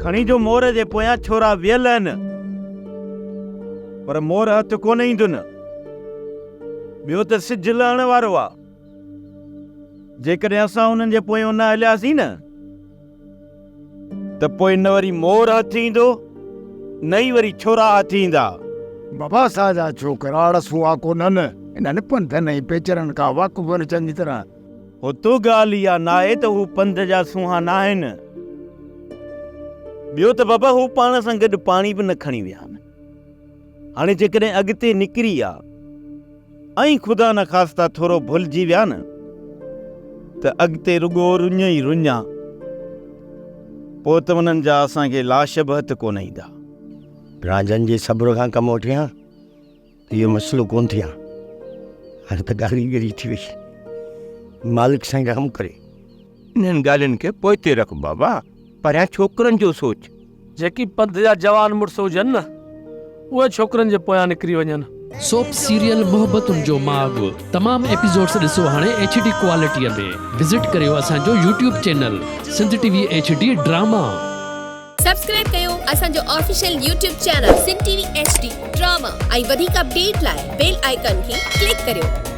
खणी जो मोर जे पोयां छोरा वियल आहिनि, पर मोर हथ कोन ईंदुनि। ॿियो त सिज लहण वारो आहे। जेकॾहिं असां हुननि जे पोयां न हलियासीं न, त पोइ न वरी मोर हथ ईंदो, न ई वरी छोरा हथ ईंदा। बाबा असांजा छोकिरा रसूआ कोन्हनि, इन्हनि पंधनि ऐं पेचरनि खां वाक़ुफ़ आहिनि चङी तरह। हो तो ॻाल्हि इहा न आहे त हू पंध जा सूंहा न आहिनि। ॿियो त बाबा हू पाण सां गॾु पाणी बि न खणी विया आहिनि। हाणे जेकॾहिं अॻिते निकिरी विया ऐं ख़ुदा न ख़ास्ता थोरो भुलिजी विया न, त अॻिते रुॻो रुञ ई रुञा। पोइ त उन्हनि जा असांखे लाश बि हथ कोन ईंदा। राजन जे सब्र खां कमु वठियां त इहो मसइलो कोन थिया। हाणे त ॻाल्हि ॻरी थी वई। मालिक साईं रहम करे। इन्हनि ॻाल्हियुनि खे पोइते रख बाबा, परियां छोकिरनि जो सोच। जेकी पंध जा जवान मुड़ुस हुजनि न, उहे छोकिरनि जे पोयां निकिरी वञनि। सोप सीरियल मोहब्बतुनि जो माग तमाम एपिसोड्स ॾिसो हाणे HD क्वालिटीअ में। विज़िट करियो असांजो YouTube channel Sindh TV HD drama. Subscribe कयो असांजो official YouTube channel Sindh TV HD drama ऐं वधीक अपडेट लाइ बेल आइकन खे क्लिक करियो।